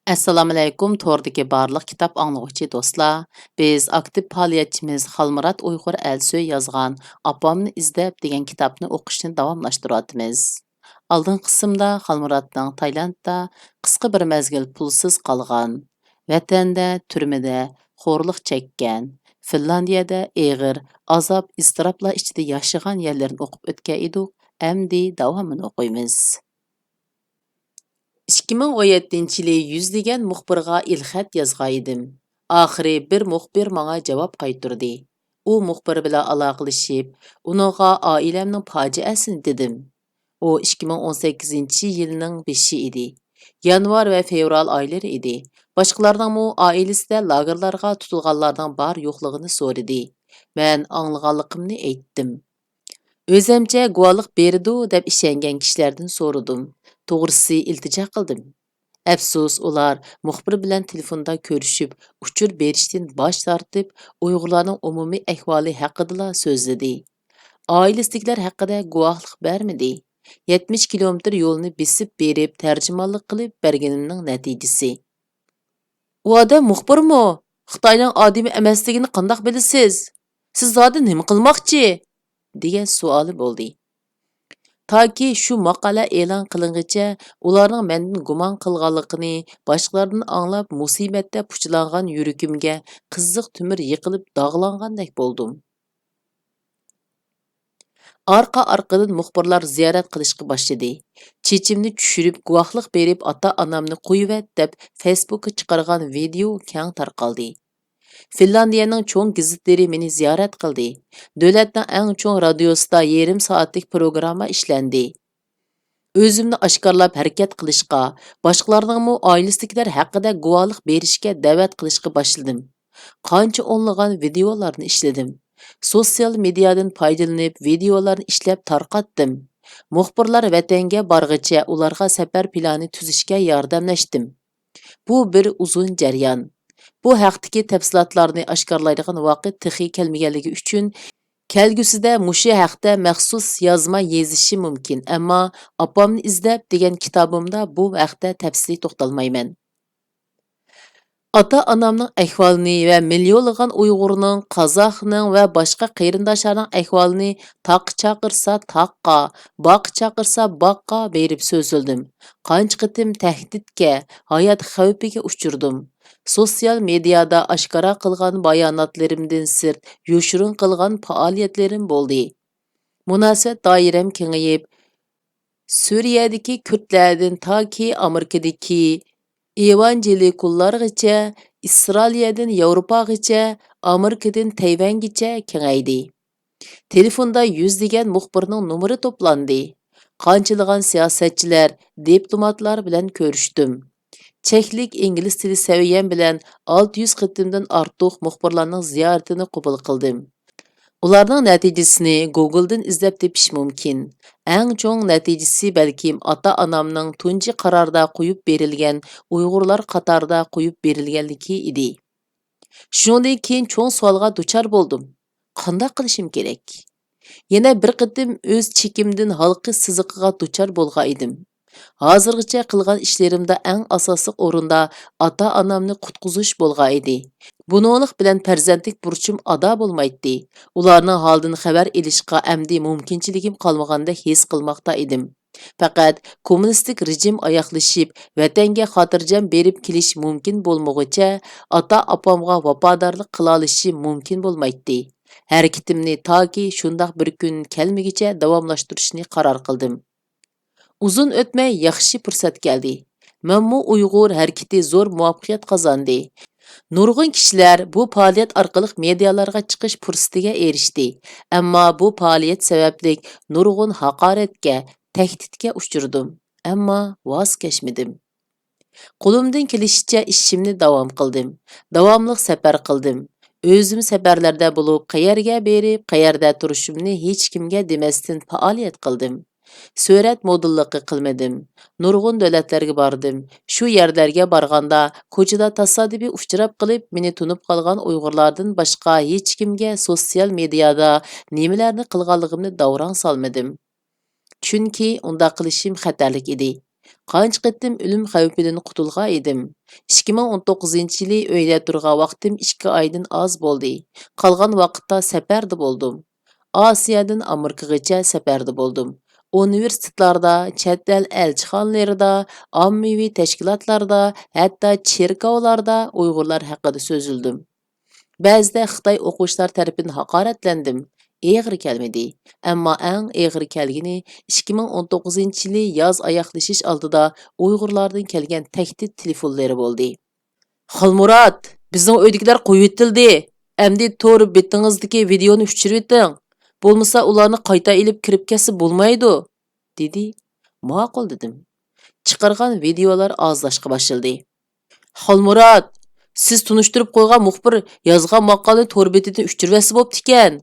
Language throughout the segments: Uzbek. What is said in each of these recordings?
Assalomu alaykum, to'rdagi barliq kitob anglag'uchi do'stlar. Biz aktiv faoliyatchimiz Xalmurat Uyg'ur Elsoy yozgan Apamni izlab degan kitobni o'qishni davomlashtiryapmiz. Oldin qismda Xalmuratning Tailandda qisqa bir mezgil pulsiz qolgan, vatanda, turmada xo'rliq chekkan, Finlandiyada eg'ir azob iztiroblar ichida yashagan yerlarni o'qib o'tgan edik. Endi davomini o'qiymiz. 2017-yili yüzlىگەن مۇخبىرغا ئېلخەت يازغان ئىدىم. ئاخىرى بىر مۇخبىر ماڭا جاۋاب قايتۇردى. ئۇ مۇخبىر بىلەن ئالاقىلىشىپ، ئۇنىڭغا ئائىلەمنىڭ پاجىئەسىنى دېدىم. ئۇ 2018-يىلنىڭ بېشى ئىدى. يانۋار ۋە فevral ئايلىرى ئىدى. باشقىلارنىڭمۇ ئائىلىسىدە لاگېرلارغا تۇتۇلغانلارنىڭ بار يوقلۇقىنى سورىدى. مەن ئاڭلىغانلىقىمنى ئېيتتىم. ئۆزۈمچە guvohlik berىدۇ deb ishongan kishilardan so'radim. To'g'risi iltijo qildim. Afsus, ular muxbir bilan telefonda ko'rishib, uchur berishdan bosh tortib, Uyg'urlarning umumiy ahvoli haqida so'zladi. Oilasidagilar haqida guvohlik bermadi. 70 kilometr yo'lni besib berib, tarjimonlik qilib berganimning natijasi. U odam muxbirmi? Xitoyning odami emasligini qandoq bilasiz? Siz zodi nima qilmoqchi? degan savoli bo'ldi. Toki shu maqola e'lon qilinguncha ularning mendan gumon qilganligini boshqalardan anglab musibatda puchlangan yuragimga qiziq tumir yiqilib dog'langandek bo'ldim. Arqa-arqadan muxbirlar ziyorat qilishga boshladi. Chechimni tushirib, guvohlik berib, ota-onamni qo'yivat deb Facebookga chiqargan video keng tarqaldi. Finlandiyaning cho'ng gazetlari meni ziyorat qildi. Davlatning eng cho'ng radiosida yarim soatlik programma ishlandi. O'zimni oshkorlab harakat qilishga, boshqalarningmi oilasidagilar haqida guvohlik berishga da'vat qilishga boshladim. Qancha o'nlagan videolarni ishladim. Sotsial mediadan foydalanib, videolarni ishlab tarqatdim. Muxbirlar vatanga borg'icha ularga safar plani tuzishga yordamlashdim. Bu bir uzun jarayon. Bu haqdagi tafsilotlarni oshkorlaydigan vaqt texi kelmaganligi uchun kelgusida mushu haqda maxsus yozma yezishi mumkin, ammo Apamni izlab degan kitobimda bu haqda tafsiliy to'xtalmayman. Ota-onamning ahvolini va millionlagan Uyg'urning, Qozoqning va boshqa qarindoshlarning ahvolini taq chaqirsa taqqa, boq chaqirsa boqqa berib so'zildim. Qancha qitim tahdidga, hayot xavfiga uchirdim. Sotsial mediada oshkora qilgan bayonotlarimdan sirt yoshirin qilgan faoliyatlarim bo'ldi. Munosabat doiram kengayib, Suriyadagi kurdlardan toki Amerikadagi evangeliklargacha, Isroiliyadan Yevropagacha, Amerikadan Tayvangacha kengaydi. Telefonda yüzlىگەن muxbirning nomeri to'plandi. Qanchalagan siyosatchilar, diplomatlar bilan ko'rishdim. Cheklik ingliz tili saviyam bilan 600 qitimdan ortiq muxbirlarning ziyoratini qabul qildim. Ularning natijasini Google'dan izlab tepish mumkin. Eng cho'ng natijasi balkim ota-onamning tunji qarorda qo'yib berilgan Uyg'urlar qatorida qo'yib berilganligi edi. Shundan keyin cho'ng savolga duchor bo'ldim. Qanday qilishim kerak? Yana bir qitim o'z chekimdan halqi siziqiga duchor bo'lgan edim. Hozirgacha qilgan ishlarimda eng asosiy o'rinda ota-onamni qutqizish bo'lgan edi. Buninglik bilan farzandlik burchim ado bo'lmaydi. Ularning holdan xabar olishga amdi mumkinchiligim qolmagandek his qilmoqda edim. Faqat kommunistik rejim oyoqlashib, vatanga xotirjam berib kelish mumkin bo'lmaguncha ota-opamga vafodorlik qila olishim mumkin bo'lmaydi. Harakatimni toki shundoq bir kun kelmagicha davomlashtirishni qaror qildim. Uzun o'tmay yaxshi fursat keldi. Menmu Uyg'ur harakati zo'r muvaffaqiyat qozondi. Nurg'un kishilar bu faoliyat orqali medialarga chiqish fursatiga erishdi. Ammo bu faoliyat sababli nurg'un haqoratga, tahdidga uchirdim. Ammo voz kechmadim. Qo'limdan kelishicha ishimni davom qildim. Davomli safar qildim. O'zim safarlarda bo'lib, qayerga berib, qayerda turishimni hech kimga demasdan faoliyat qildim. Surat modelligi qilmadim. Nurg'un davlatlarga bordim. Shu yerlarga borganda ko'chada tasodifiy uchrab qilib, meni tunib qolgan Uyg'urlardan boshqa hech kimga sotsial mediada nimalarni qilganligimni davron solmadim. Chunki unda qilishim xatarlik edi. Qancha qitim ölüm xavfidan qutulgan edim. 2019-yili uyda turgan vaqtim 2 oydan oz bo'ldi. Qolgan vaqtda safarda bo'ldim. Osiyodan Amerikagacha safarda bo'ldim. Universitetlarda, chet el elchixonalarida, ommaviy tashkilotlarda, hatto cherkovlarda Uyg'urlar haqida so'zildim. Ba'zida Xitoy o'quvchilar tarafidan haqoratlandim. Eg'ir kelmadi. Ammo eng eg'ir kelgini 2019-yili yoz oyoqlashish oldida Uyg'urlardan kelgan tahdid telefonlari bo'ldi. Xolmurod, bizning uydagilar qo'yib etildi. Endi to'g'ri betingizdagi videoni o'chirib eting. Bo'lmasa ularni qayta ilib kirib kelsa bo'lmaydi, dedi. Ma'qul dedim. Chiqargan videolar ozlashga boshladi. Xolmurod, siz tunishtirib qo'ygan muxbir yozgan maqolani to'g'ri betidan o'chirvasi bo'pti ekan.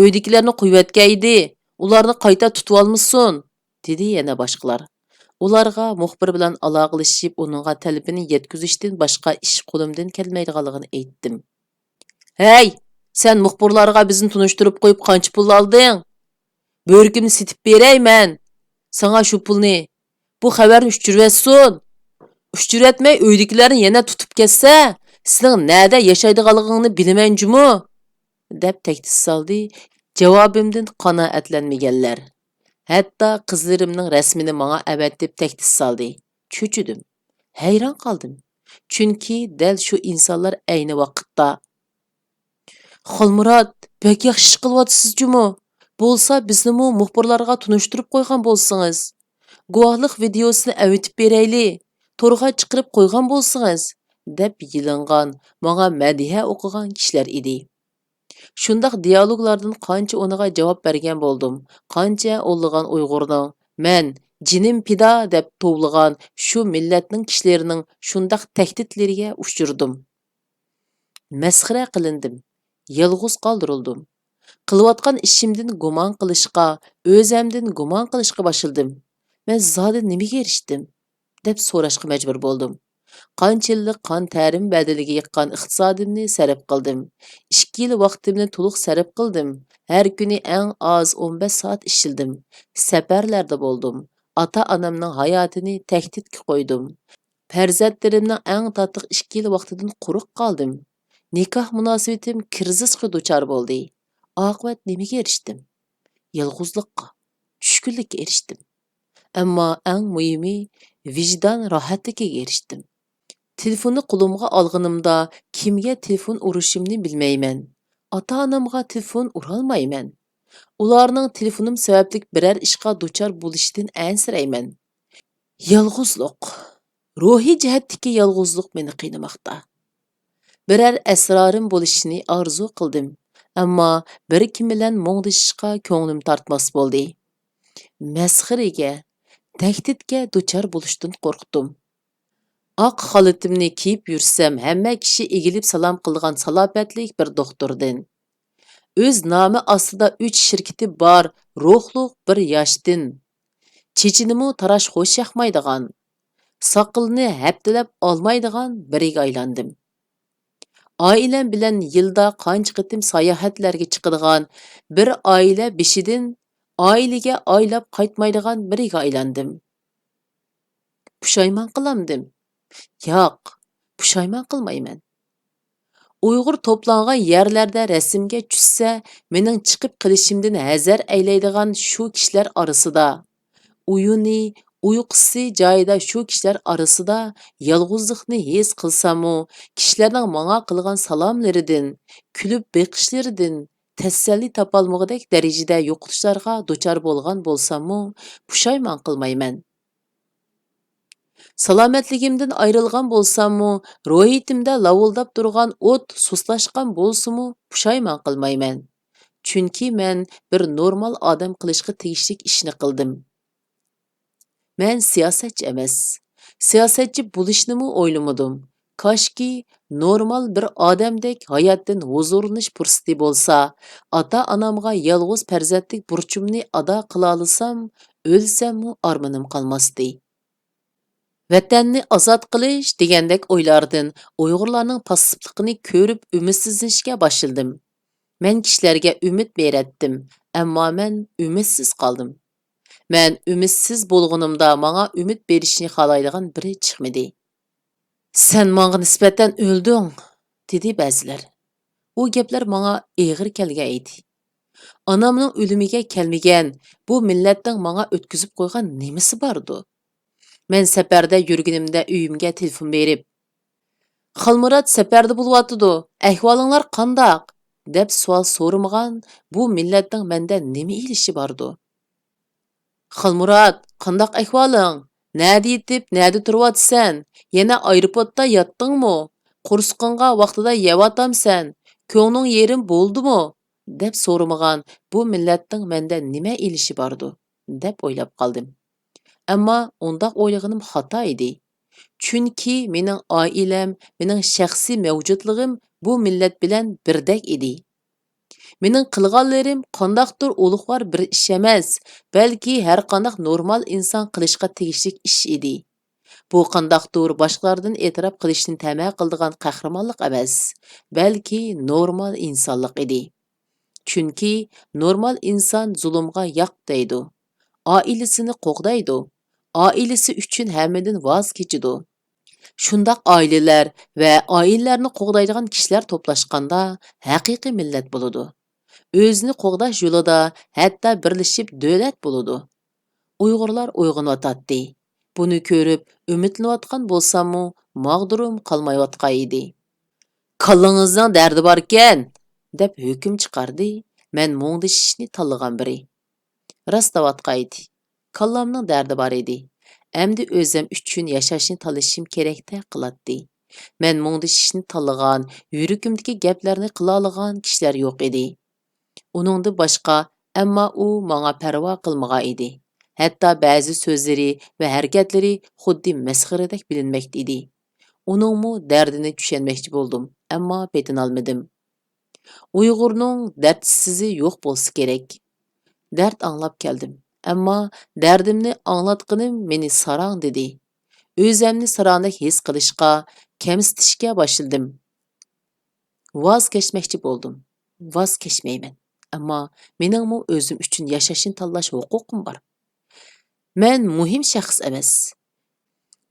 Uydagilarni qo'yib edi. Ularni qayta tutib olmasin, dedi yana boshqalar. Ularga muxbir bilan aloqalashib, uningga talabini yetkazishdan boshqa ish qo'limdan kelmaydiganligini aytdim. Hey, sen muxbirlarga bizni tunishtirib qo'yib qancha pul olding? Bo'rkimni sitib berayman. Sana shu pulni, bu xabarni o'chirvasin. O'chirvatmay uydagilarni yana tutib ketsa, sizning nada yashaydiganligingni bilaman jumu, deb tahdid soldi. Javobimdan qanoatlanmaganlar. Hatto qizlarimning rasmini menga avatib tahdid soldi. Cho'chidim. Hayron qoldim. Chunki dal shu insonlar ayni vaqtda Xolmurod, bek yaxshi ish qilyapsiz jumu. Bo'lsa bizni muxbirlarga tunishtirib qo'ygan bo'lsangiz, guvohlik videosini avitib berayli, to'rga chiqarib qo'ygan bo'lsangiz, deb yilingan, menga madiha o'qigan kishilar edi. Shundaq dialoglardan qancha o'niga javob bergan bo'ldim. Qancha o'lgan Uyg'urning men jinim pida deb tovlagan shu millatning kishilarining shundaq tahdidlariga uchirdim. Masxara qilindim. Yolg'iz qoldirildim. Qilayotgan ishimdan gumon qilishga, o'zimdan gumon qilishga boshladim. Men zodi nimaga erishdim deb so'rashga majbur bo'ldim. Qancha yillik qon ta'rim badaliga yiqqan iqtisodimni sarf qildim. 2 yil vaqtimni to'liq sarf qildim. Har kuni eng oz 15 soat ishildim. Safarlarda bo'ldim. Ota-onamning hayotini tahdidga qo'ydim. Farzandlarimning eng tatliq 2 yil vaqtidan quruq qoldim. Nikoh munosabatim krizisga duchor bo'ldi. Oqibat nimaga erishdim? Yolg'izlikqa, tushkunlikka erishdim. Ammo eng muhimi vijdon rohatligiga erishdim. Telefonni qo'limga olganimda kimga telefon urishimni bilmayman. Ota-onamga telefon urolmayman. Ularning telefonim sababli biror ishga duchor bo'lishidan ansirayman. Yolg'izlik, ruhiy jihatdagi yolg'izlik meni qiynamoqda. Biror asrorim bo'lishini orzu qildim, ammo bir kim bilan mo'ngdishishga ko'nglim tortmas bo'ldi. Masxiraga, tahdidga duchor bo'lishdan qo'rqdim. Oq xalatimni kiyib yursam, hamma kishi egilib salom qilgan salobatlik bir doktordan. O'z nomi ostida 3 shirkati bor, ruhliq bir yoshdan. Chechinimi tarash xo'sh yoqmaydigan, soqilni haftalab olmaydigan biriga aylandim. Oilam bilan yilda qancha qitim sayohatlarga chiqadigan bir oila beshidan oilaga oylab qaytmaydigan biriga aylandim. Pushaymon qilamdim. Yo'q, pushaymon qilmayman. Uyg'ur to'plangan yerlarda rasmga tushsa, mening chiqib qilishimdan hazar aylaydigan shu kishilar orasida, uyuni, uyqusi joyida shu kishilar orasida yolg'izlikni his qilsamu, kishilarning menga qilgan salomlaridan, kulib beqishlaridan tasalli topolmag'idek darajada yo'qotishlarga duchor bo'lgan bo'lsamu, pushaymon qilmayman. Salomatligimdan ayrilgan bo'lsammu, ruhiyatimda lavuldab turgan o't suslashgan bo'lsimu, pushaymon qilmayman. Chunki men bir normal odam qilishga tegishli ishni qildim. Men siyosatchi emas. Siyosatchi bo'lishni o'ylamadim. Koshki normal bir odamdek hayotdan huzurlanish fursati bo'lsa, ota-onamga yolg'iz farzandlik burchimni ado qila olsam, o'lsammu armonim qolmasdi. Vatanni ozod qilish degandek o'ylardan Uyg'urlarning passivligini ko'rib umidsizlanishga boshladim. Men kishilarga umid beratdim, ammo men umidsiz qoldim. Mən ümitsiz bolğunumda manga ümid berishni xalaydigan biri chiqmadi. Sen manga nisbatan öldüң, dedi ba'zilar. U gaplar manga eg'ir kelgan edi. Anamning o'limiga kelmagan bu millatning manga o'tkazib qo'ygan nimasi bordi? Men safarda yurganimda uyimga telefon berib, "Xalmurat safarda bo'lyapti, ahvolinglar qandoq?" deb savol so'ramagan bu millatning menda nima ilishi bordi? "Xalmurat, qandoq ahvoling? Nada yetib, nada turyapsan? Yana aeroportda yotdingmi? Qursqingga vaqtida yevatamsan? Ko'ngling yerim bo'ldimi?" deb so'ramagan bu millatning menda nima ilishi bordi deb o'ylab qoldim. Ammo undaq o'ylaganim xato edi. Chunki mening oilam, mening shaxsiy mavjudligim bu millat bilan birdek edi. Mening qilganlarim qandaqdir ulug'vor bir ish emas, balki har qanday normal inson qilishga tegishli ish edi. Bu qandaqdir boshqalardan e'tirof qilishni ta'ma qiladigan qahramonlik emas, balki normal insonlik edi. Chunki normal inson zulmga yo'q deydi. Oilasini qo'g'daydi. Oilasi uchun hammadan voz kechidi. Shundaq oilalar va oilalarni qo'g'daydigan kishilar to'plashganda haqiqiy millat bo'ladi. O'zini qo'g'dash yo'lida hatto birlashib davlat bo'ladi. Uyg'urlar uyg'onayotdi. Buni ko'rib umidlanayotgan bo'lsam-mu, mag'durum qolmayotgan edi. "Kallangizning dardi bor ekan", deb hukm chiqardi. Men mungdishishni tanlagan biri. Rost deyotgan edi. Kallamning dardi bor edi. Endi o'zim uchun yashashni tanlashim kerakda qiladi. Men mungdishishni tanlagan, yuragimdagi gaplarni qila olgan kishilar yo'q edi. Uningdan boshqa, ammo u menga parvo qilmagan edi. Hatto ba'zi so'zlari va harakatlari xuddi masxaradek bilinmoqda edi. Uningmi dardini tushunmoqchi bo'ldim, ammo petinolmadim. Uyg'urning dardsizi yo'q bo'lsa kerak. Dard anglab keldim. Ammo dardimni anglatqinim meni sarang dedi. O'zimni sarangdek his qilishga, kamsitishga boshladim. Voz kechmoqchi bo'ldim. Voz kechmayman. Ammo meningmi o'zim uchun yashashni tanlash huquqim bor. Men muhim shaxs emas.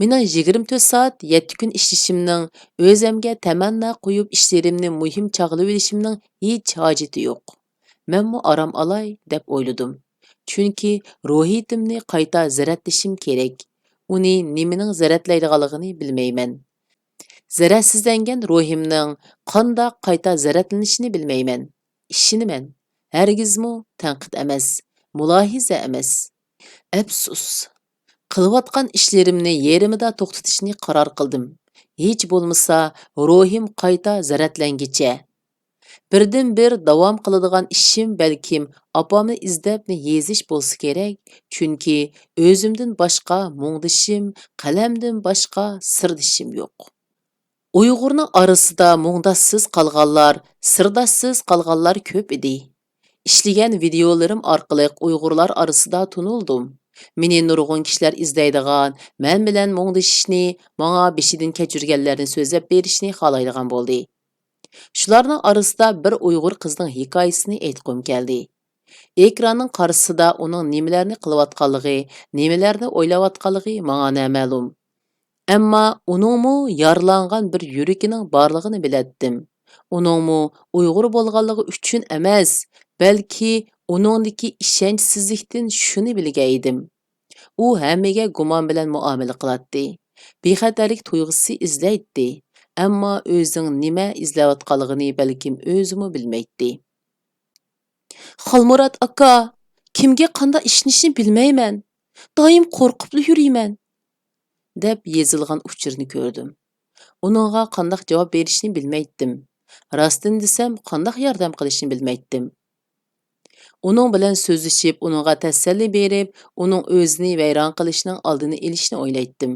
Mening 24 soat 7 kun ishlashimning, o'zimga tamanna qo'yib ishlarimni muhim chog'lab olishimning hech hojati yo'q. Menmi aram olay deb o'yladim. Chunki ruhiyatimni qayta zaratlashim kerak. Uni nimaning zaratlaydiganligini bilmayman. Zaratsizlangan ruhimning qandoq qayta zaratlanishini bilmayman. Ishinaman. Hargizmi tanqid emas, mulohiza emas. Afsus. Qilayotgan ishlarimni yerimida to'xtatishni qaror qildim. Hech bo'lmasa ruhim qayta zaratlangicha. Birdan bir davom qiladigan ishim balkim opamni izlabni yezish bo'lsa kerak, chunki o'zimdan boshqa mungdishim, qalamdan boshqa sirdishim yo'q. Uyg'urning orasida mungdashsiz qolganlar, sirdashsiz qolganlar ko'p edi. Ishlagan videolarim orqali Uyg'urlar orasida tunildim. Meni nurg'un kishilar izlaydigan, men bilan mungdashishni, menga beshidan kechirganlarni so'zlab berishni xohlaydigan bo'ldi. Shularning orasida bir Uyg'ur qizning hikoyasini aytqim keldi. Ekranning qarshisida uning nimalarni qilayotganligi, nimalarni o'ylayotganligi menga noma'lum. Ammo uningmi yaralangan bir yuragining borligini bilatdim. Uningmi Uyg'ur bo'lganligi uchun emas, balki uningdagi ishonchsizlikdan shuni bilgan edim. U hammaga gumon bilan muomala qiladi. Bexatarlik tuyg'usi izlaydi. Ammo o'zining nima izlayotganligini balkim o'zimi bilmaydi. "Xalmurat aka, kimga qanday ishnishni bilmayman. Doim qo'rqib yuriyman", deb yozilgan uchurni ko'rdim. Uningga qanday javob berishni bilmaydim. Rostini desam, qanday yordam qilishni bilmaydim. Uning bilan so'zlashib, uningga tasalli berib, uning o'zini vayron qilishining oldini olishni o'ylaydim.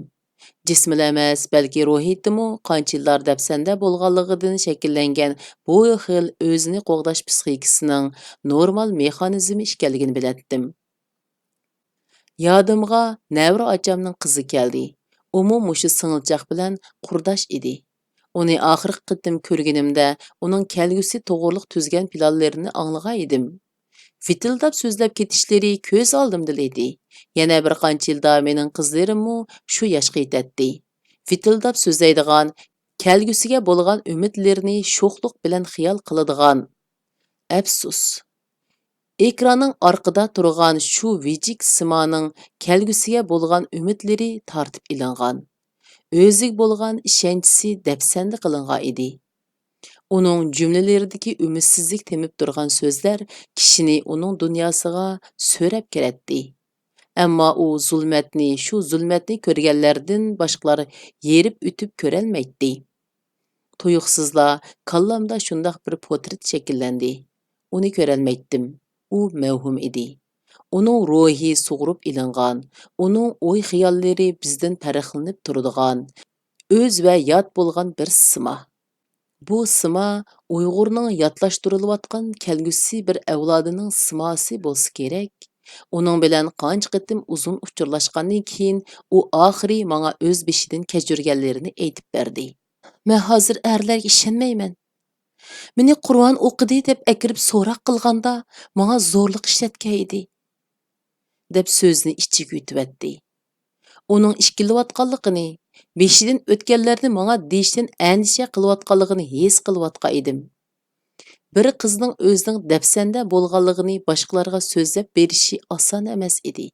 Jismila emas, balki ruhiyatimi qancha yillar dafsanda bo'lganligidan shakllangan bu xil o'zini qo'g'dash psixikasining normal mexanizmi ekanligini bilatdim. Yodimga Navra achamning qizi keldi. Umi mushu singilchaq bilan qurdosh edi. Uni oxirgi qitim ko'rganimda uning kelgusi to'g'riliq tuzgan planlarini anglagan edim. Fitildab so'zlab ketishlari ko'z oldimda edi. Yana bir qancha yilda mening qizlarimmi shu yoshga yetadi. Fitildab so'zlaydigan, kelgusiga bo'lgan umidlarini sho'xliq bilan xiyol qiladigan. Afsus. Ekranning orqada turgan shu vijik simoning kelgusiga bo'lgan umidlari tortib ilingan. O'ziga bo'lgan ishonchisi dafsanda qilingan edi. Uning jumlalaridagi umidsizlik temib turgan so'zlar kishini uning dunyosiga so'rab kiradi. Ammo u shu zulmatni ko'rganlardan boshqalar yerib o'tib ko'rolmaydi. Tuyuqsizla kallamda shundoq bir portret shakllandi. Uni ko'rolmaydim. U mavhum edi. Uning ruhi sug'urib ilingan, uning o'y-xiyollari bizdan farqlanib turadigan, o'z va yot bo'lgan bir sima. Bu sima Uyg'urning yotlashtirilayotgan kelgusi bir avlodining simosi bo'lsa kerak. Uning bilan qancha qitim uzun uchurlashgandan keyin u oxiri menga o'z beshidan kechirganlarini aytib berdi. Men hozir erlarga ishonmayman. Meni Qur'on o'qidi deb akirib so'roq qilganda menga zo'rliq ishlatgan edi, deb so'zni ichiga yutibdi. Uning ishkilayotganligini, beshidan o'tganlarni menga deyishdan andisha qilayotganligini his qilayotgan edim. Bir qizning o'zining dafsanda bo'lganligini boshqalarga so'zlab berishi oson emas edi.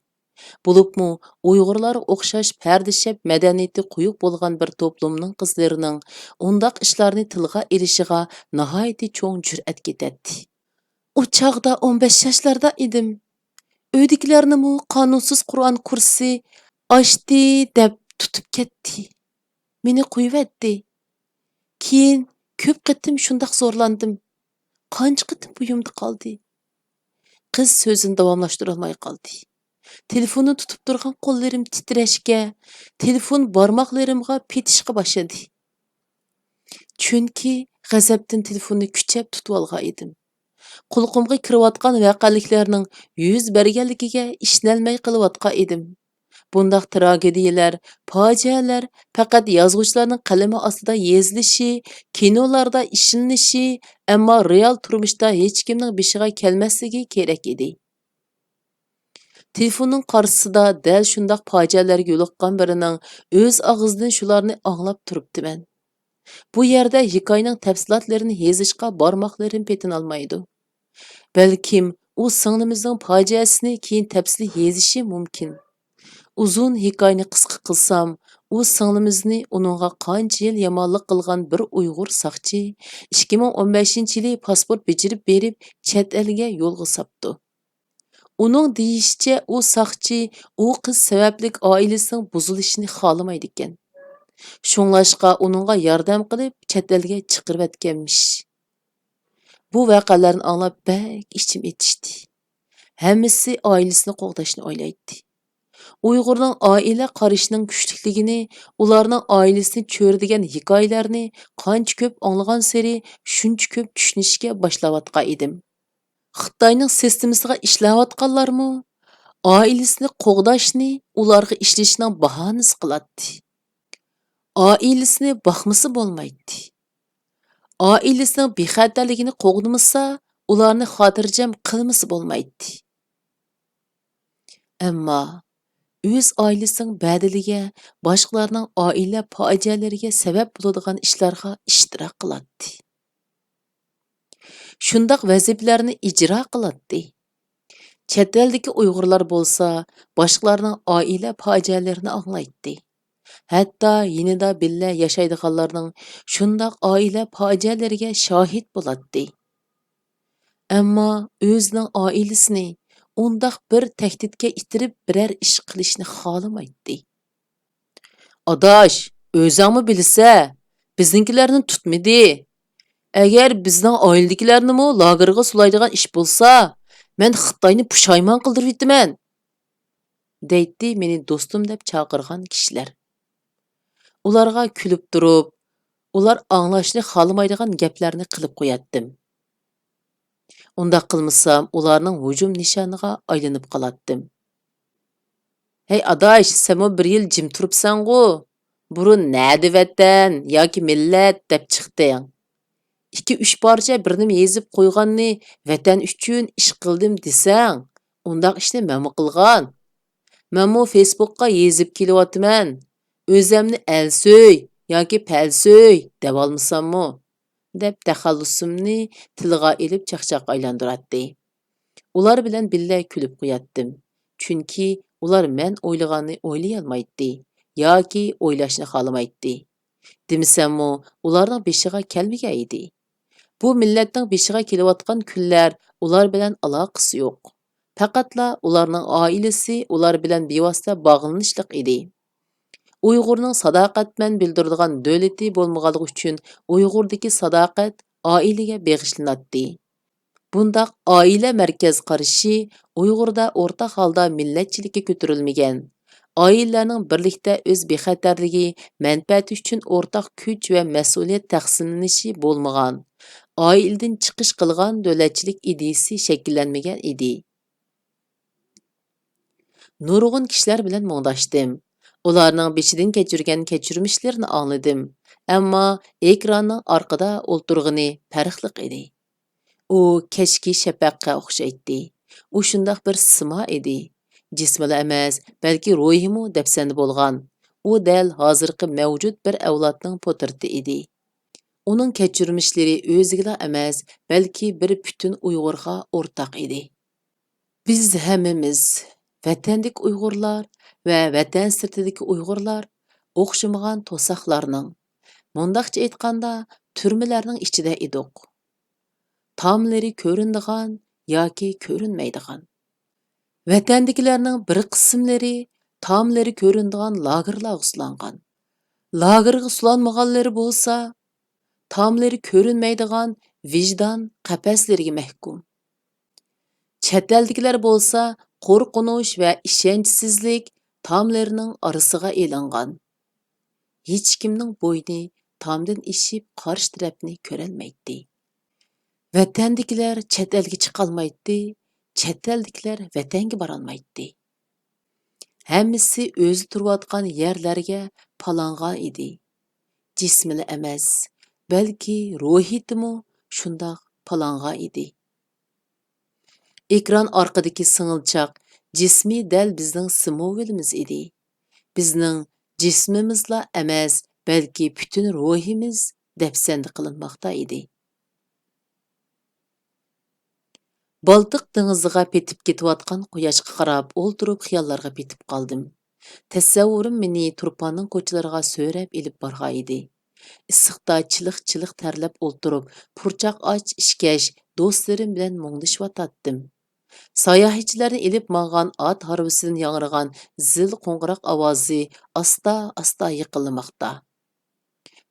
Bulubmu Uyg'urlar o'xshash pardishab madaniyati quyuq bo'lgan bir to'plumning qizlarining undaq ishlarni tilga ilishiga nihoyatda cho'ng jur'at ketadi. U chog'da 15 yoshlarda edim. Uydagilarni qonunsiz Qur'on kursi ochdi deb tutib ketdi. Meni qo'yibdi. Keyin ko'p qitim shundoq zo'rlandim. Qancha qitim buyumda qoldi. Qiz so'zini davomlashtirib olmay qoldi. Telefonni tutib turgan qo'llarim titrashga, telefon barmoqlarimga petishga boshladi. Chunki g'azabdan telefonni kuchab tutib olgan edim. Qulqimga kirayotgan voqeliklarning yuz berganligiga ishonolmay qilayotgan edim. Bundaq tragediyalar, fojialar faqat yozuvchilarning qalami ostida yozilishi, kinolarda ishlanilishi, ammo real turmushda hech kimning beshiga kelmasligi kerak edi. Telefonning qarshisida dal shundaq fojialarga yo'liqqan birining o'z og'zidan shularni anglab turibdiman. Bu yerda hikoyaning tafsilotlarini yozishga barmoqlarim petinolmaydi. Balkim u singlimizning fojiasini keyin tafsil yozishi mumkin. Uzun hikoyani qisqa qilsam, u singlimizni uningga qancha yil yomonlik qilgan bir Uyg'ur saqchi 2015-yili pasport bejirib berib chet elga yo'lga sapdi. Uning deyishicha, u saqchi u qiz sabablik oilasining buzilishini xolamaydi ekan. Shunglashqa uningga yordam qilib chet elga chiqarib etganmish. Bu voqealarni anglab bak ichim etishdi. Hammasi oilasini qo'g'dashni o'ylaydi. Uyg'urning oila qarashining kuchlikligini, ularning oilasini cho'rdigan hikoyalarni qancha ko'p anglagan sari shuncha ko'p tushunishga boshlayotgan edim. Xitoyning sistemasiga ishlayotganlarmi oilasini qo'g'dashni ularga ishlashning bahonasi qiladi. Oilasini boqmasa bo'lmaydi. Oilasining bexatarligini qo'g'dimasa, ularni xotirjam qilmasa bo'lmaydi. Ammo o'z oilasining badiliga, boshqalarning oila fojialariga sabab bo'ladigan ishlarga ishtirok qiladi. Shundoq vazifalarni ijro qiladi. Chet eldagi Uyg'urlar bo'lsa, boshqalarning oila fojialarini anglaydi. Hatto yinida billa yashaydiganlarning shundoq oila fojialariga shohid bo'ladi. Ammo o'zining oilasini undaq bir tahdidga itirib biror ish qilishni xolamaydi. Adash, o'zingmi bilsa, bizninkilarni tutmadi. Agar bizning oiladagilarni lagerga sulaydigan ish bo'lsa, men Xitoyni pushaymon qildirib yetaman, deydi meni do'stim deb chaqirgan kishilar. Ularga kulib turib, ular anglashni xolamaydigan gaplarni qilib qo'yatdim. Undaq qilmasam, ularning hujum nishoniga aylanib qolatdim. Hey adash, sen bir yil jim turibsan-ku. Burun nadi vatan yoki millat deb chiqding. 2-3 parcha birini yezib qo'yganni vatan uchun ish qildim desang, undaq ishni menmi qilgan? Menmu Facebookqa yezib kelyapman. O'zimni Alsoy yoki Palsoy deb olmasammi? Deb taxallusimni tilga ilib chaqchaq aylandiratdi. Ular bilan billa kulib qo'yatdim. Chunki ular men o'ylaganni o'ylay olmaydi yoki o'ylashni xolamaydi. Demisammi, ularning beshiga kelmagan edi. Bu millatning beshiga kelayotgan kunlar ular bilan aloqasi yo'q. Faqatla ularning oilasi ular bilan bevosita bog'lanishliq edi. Uyg'urning sadoqatman bildiradigan davlati bo'lmaganligi uchun Uyg'urdagi sadoqat oilaga bag'ishlanadi. Bundaq oila markaz qarashi Uyg'urda o'rtaq holda millatchilikka ko'tarilmagan. Oilalarning birlikda o'z bexatarligi, manfaati uchun o'rtaq kuch va mas'uliyat taqsimlanishi bo'lmagan. Oiladan chiqish qilgan davlatchilik ideyasi shakllanmagan edi. Nurg'un kishilar bilan muңdashdim. Ularning beshidan kechirgan kechirmishlarini angladim. Ammo ekranning orqada o'ltirg'ini farqli edi. U kechki shafaqqa o'xshaydi. U shundoq bir simo edi. Jismila emas, balki ruhimi dafsanda bo'lgan. U dal hozirgi mavjud bir avlodning portreti edi. Uning kechirmishlari o'ziga emas, balki bir butun Uyg'urga o'rtaq edi. Biz hammamiz vatandik Uyg'urlar va vatan sirtidagi Uyg'urlar o'xshamagan to'saqlarning, mundaqcha aytganda, turmalarning ichida edik. Tamlari ko'rindigan yoki ko'rinmaydigan. Vatandagilarning bir qismlari tamlari ko'rindigan lagerlarga ulangan. Lagerga ulanmaganlari bo'lsa, tamlari ko'rinmaydigan vijdon qapaslariga mahkum. Chet eldagilar bo'lsa, qo'rqinish va ishonchsizlik tamlarining orasiga elingan. Hech kimning bo'yni tamdan ishib qarshi tarafni ko'rolmaydi. Vatandagilar chet elga chiqolmaydi, chet eldagilar vatanga borolmaydi. Hammasi o'zi turayotgan yerlarga palangan edi. Jismini emas, balki ruhiyatimi shundoq palangan edi. Ekran orqadagi singilchaq jismi dal bizning simovimiz edi. Bizning jismimizla emas, balki butun ruhimiz dafsanda qilinmoqda edi. Baltiq dengiziga petib ketayotgan quyoshga qarab o'ltirib xiyollarga petib qoldim. Tasavvurim meni Turpanning ko'chalariga so'rab ilib borgan edi. Issiqda chiliq-chiliq tarlab o'ltirib, purchoq och ishkash do'stlarim bilan muңdashib. Sayohatchilarni ilib mang'an ot harvisidan yangragan zil qo'ng'iroq ovozi asta-asta yiqilmoqda.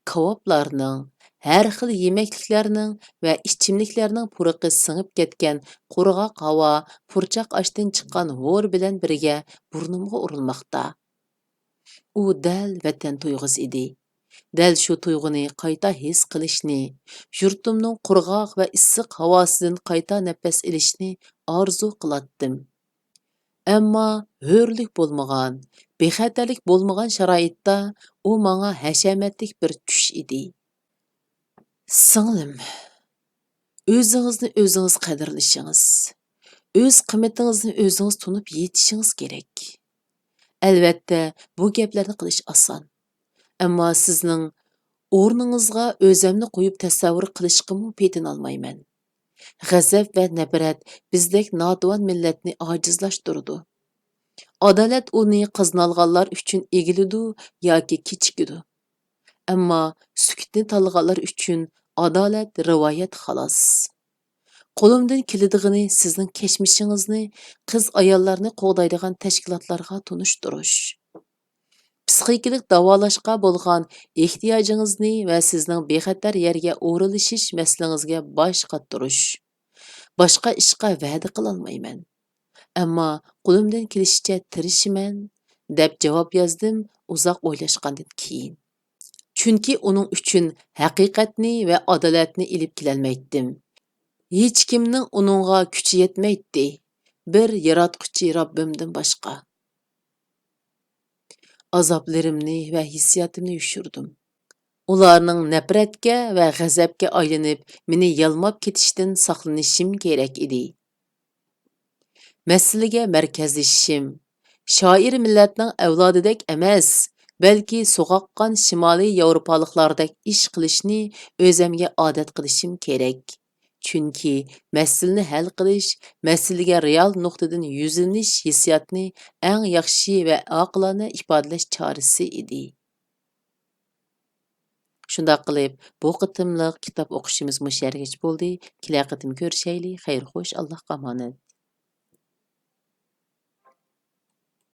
Kavoblarning, har xil yemekliklarning va ichimliklarning puriqi singib ketgan qurg'oq havo purchoq oshdan chiqqan g'o'r bilan birga burnimga urilmoqda. U dal vatan tuyg'usi edi. Dal shu tuyg'uni qayta his qilishni, yurtimning qurg'oq va issiq havosidan qayta nafas ilishni orzu qilatdim. Ammo hurlik bo'lmagan, bexatarlik bo'lmagan sharoitda u menga hashamatlik bir tush edi. Singlim, o'zingizni o'zingiz qadrlashingiz, o'z qiymatingizni o'zingiz tunib yetishingiz kerak. Albatta, bu gaplarni qilish oson. Ammo sizning o'rningizga o'zimni qo'yib tasavvur qilishga petin olmayman. G'azab va nafrat bizdek notuvon millatni ojizlashtirdi. Adolat uni qiznalganlar uchun egilidi yoki kechikidi. Ammo sukutni tanlaganlar uchun adolat rivoyat xolos. Qo'limdan keladiğini sizning kechmishingizni qiz ayollarni qo'g'daydigan tashkilotlarga tunishtirish. Psixikalik davolashga bo'lgan ehtiyojingizni va sizning bexatar yerga o'rilishish masalangizga bosh qottirish. Boshqa ishga va'da qilolmayman. Ammo qo'limdan kelishicha tirishiman deb javob yozdim uzoq o'ylashgandan keyin. Chunki uning uchun haqiqatni va adolatni ilib kelolmaydim. Hech kimning uningga kuchi yetmaydi. Bir yaratquchi Robbimdan boshqa. Azoblarimni va hissiyotimni yushirdim. Ularning nafratga va g'azabga aylanib, meni yalmab ketishdan saqlanishim kerak edi. Masalaga markazlashishim. Shoir millatning avlodidek emas, balki so'g'aqqan Shimoliy Yevropaliklardek ish qilishni o'zimga odat qilishim kerak. Chunki masalani hal qilish, masalaga real nuqtadan yuzlanish hissiyotni eng yaxshi va oqilona ifodalash chorasi edi. Shundoq qilib, bu qitimliq kitob o'qishimiz mushargach bo'ldi. Kelar qitim ko'rishayli. Xayr xo'sh, Allohga omonat.